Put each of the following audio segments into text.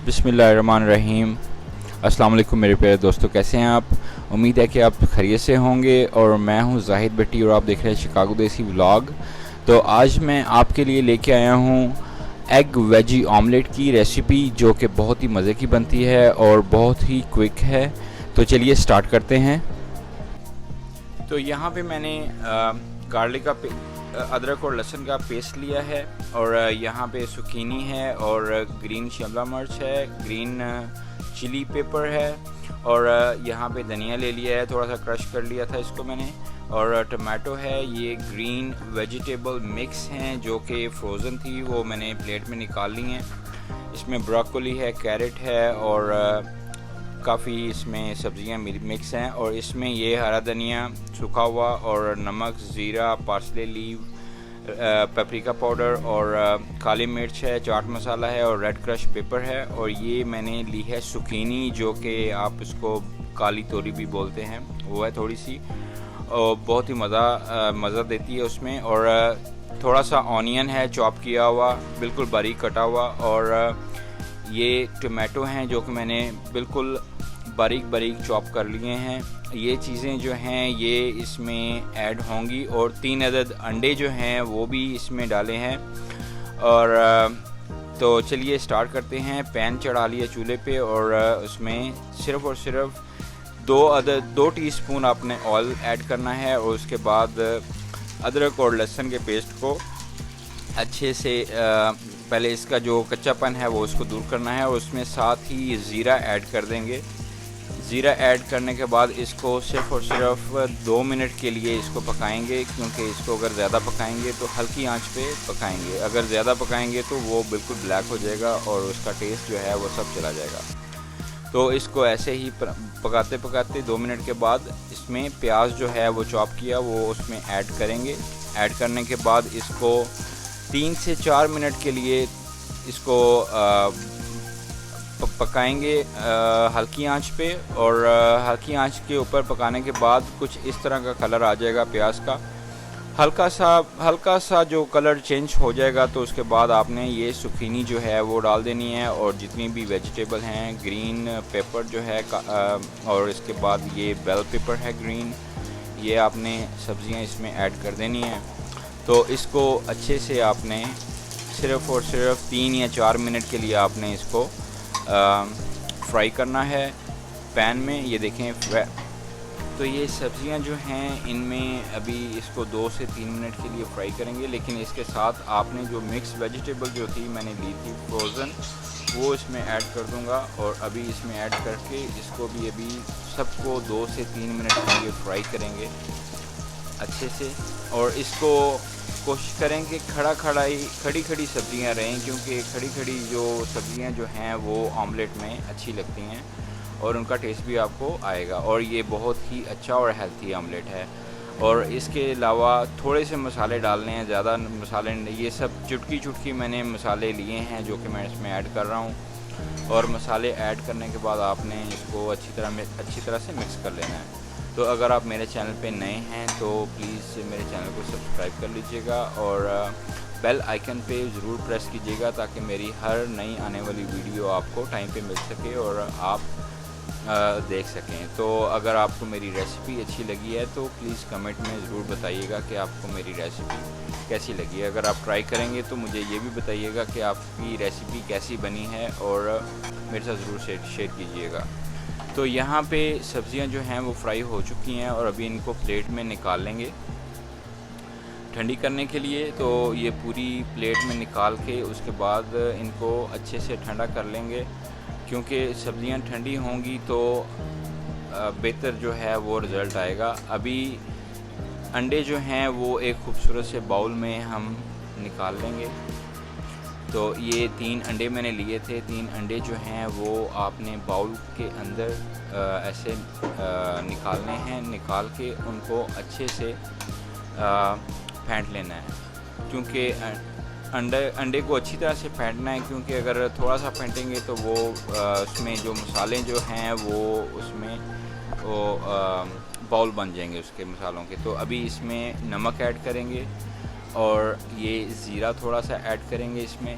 बिस्मिल्लाहिर्रहमानिर्रहीम। अस्सलाम वालेकुम मेरे प्यारे दोस्तों, कैसे हैं आप? उम्मीद है कि आप खैरियत से होंगे। और मैं हूं जाहिद भट्टी और आप देख रहे हैं शिकागो देसी व्लॉग। तो आज मैं आपके लिए लेके आया हूं एग वेजी ऑमलेट की रेसिपी, जो कि बहुत ही मज़े की बनती है और बहुत ही क्विक है। तो चलिए स्टार्ट करते हैं। तो यहाँ पे मैंने गार्लिक का अदरक और लहसुन का पेस्ट लिया है, और यहाँ पे सुकीनी है, और ग्रीन शिमला मिर्च है, ग्रीन चिली पेपर है, और यहाँ पे धनिया ले लिया है, थोड़ा सा क्रश कर लिया था इसको मैंने, और टमाटो है। ये ग्रीन वेजिटेबल मिक्स हैं जो कि फ्रोज़न थी, वो मैंने प्लेट में निकाल ली हैं। इसमें ब्रोकोली है, कैरेट है, और काफ़ी इसमें सब्जियां मिक्स हैं। और इसमें ये हरा धनिया सूखा हुआ, और नमक, ज़ीरा, पार्सले लीव, पेपरिका पाउडर, और काली मिर्च है, चाट मसाला है, और रेड क्रश पेपर है। और ये मैंने ली है सुकीनी, जो कि आप इसको काली तोरी भी बोलते हैं, वो है थोड़ी सी, और बहुत ही मज़ा देती है उसमें। और थोड़ा सा ऑनियन है चॉप किया हुआ, बिल्कुल बारीक कटा हुआ, और ये टमाटो हैं जो कि मैंने बिल्कुल बारीक चॉप कर लिए हैं। ये चीज़ें जो हैं ये इसमें ऐड होंगी, और 3 अदद अंडे जो हैं वो भी इसमें डाले हैं। और तो चलिए स्टार्ट करते हैं। पैन चढ़ा लिया चूल्हे पे, और उसमें सिर्फ़ और सिर्फ 2 टीस्पून आपने ऑयल ऐड करना है, और उसके बाद अदरक और लहसुन के पेस्ट को अच्छे से पहले इसका जो कच्चापन है वो उसको दूर करना है, और उसमें साथ ही ज़ीरा ऐड कर देंगे। ज़ीरा ऐड करने के बाद इसको सिर्फ़ और सिर्फ 2 मिनट के लिए इसको पकाएंगे, क्योंकि इसको अगर ज़्यादा पकाएंगे तो हल्की आंच पे पकाएंगे, अगर ज़्यादा पकाएंगे तो वो बिल्कुल ब्लैक हो जाएगा और उसका टेस्ट जो है वो सब चला जाएगा। तो इसको ऐसे ही पकाते पकाते 2 मिनट के बाद इसमें प्याज जो है वो चॉप किया वो उसमें ऐड करेंगे। ऐड करने के बाद इसको 3 से 4 मिनट के लिए इसको पकाएंगे हल्की आंच पे। और हल्की आंच के ऊपर पकाने के बाद कुछ इस तरह का कलर आ जाएगा प्याज का, हल्का सा जो कलर चेंज हो जाएगा, तो उसके बाद आपने ये सुकीनी जो है वो डाल देनी है, और जितनी भी वेजिटेबल हैं, ग्रीन पेपर जो है और इसके बाद ये बेल पेपर है ग्रीन, ये आपने सब्जियां इसमें ऐड कर देनी है। तो इसको अच्छे से आपने सिर्फ़ और सिर्फ 3 या 4 मिनट के लिए आपने इसको फ्राई करना है पैन में। ये देखें, तो ये सब्जियां जो हैं इनमें अभी इसको 2 से 3 मिनट के लिए फ्राई करेंगे, लेकिन इसके साथ आपने जो मिक्स वेजिटेबल जो थी मैंने ली थी फ्रोज़न, वो इसमें ऐड कर दूंगा। और अभी इसमें ऐड करके इसको भी अभी सबको 2 से 3 मिनट के लिए फ्राई करेंगे अच्छे से। और इसको कोशिश करें कि खड़ी सब्जियां रहें, क्योंकि खड़ी जो सब्जियां जो हैं वो ऑमलेट में अच्छी लगती हैं और उनका टेस्ट भी आपको आएगा। और ये बहुत ही अच्छा और हेल्थी ऑमलेट है। और इसके अलावा थोड़े से मसाले डालने हैं, ज़्यादा मसाले, ये सब चुटकी मैंने मसाले लिए हैं जो कि मैं इसमें ऐड कर रहा हूँ। और मसाले ऐड करने के बाद आपने इसको अच्छी तरह से मिक्स कर लेना है। तो अगर आप मेरे चैनल पे नए हैं तो प्लीज़ मेरे चैनल को सब्सक्राइब कर लीजिएगा, और बेल आइकन पे ज़रूर प्रेस कीजिएगा, ताकि मेरी हर नई आने वाली वीडियो आपको टाइम पे मिल सके और आप देख सकें। तो अगर आपको मेरी रेसिपी अच्छी लगी है तो प्लीज़ कमेंट में ज़रूर बताइएगा कि आपको मेरी रेसिपी कैसी लगी है। अगर आप ट्राई करेंगे तो मुझे ये भी बताइएगा कि आपकी रेसिपी कैसी बनी है, और मेरे साथ ज़रूर शेयर कीजिएगा। तो यहाँ पे सब्जियां जो हैं वो फ्राई हो चुकी हैं, और अभी इनको प्लेट में निकाल लेंगे ठंडी करने के लिए। तो ये पूरी प्लेट में निकाल के उसके बाद इनको अच्छे से ठंडा कर लेंगे, क्योंकि सब्जियां ठंडी होंगी तो बेहतर जो है वो रिज़ल्ट आएगा। अभी अंडे जो हैं वो एक खूबसूरत से बाउल में हम निकाल लेंगे। तो ये 3 अंडे मैंने लिए थे। 3 अंडे जो हैं वो आपने बाउल के अंदर ऐसे निकालने हैं, निकाल के उनको अच्छे से फेंट लेना है, क्योंकि अंडे को अच्छी तरह से फेंटना है, क्योंकि अगर थोड़ा सा फेंटेंगे तो वो उसमें जो मसाले जो हैं वो उसमें वो बाउल बन जाएंगे उसके मसालों के। तो अभी इसमें नमक ऐड करेंगे, और ये ज़ीरा थोड़ा सा ऐड करेंगे इसमें,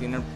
3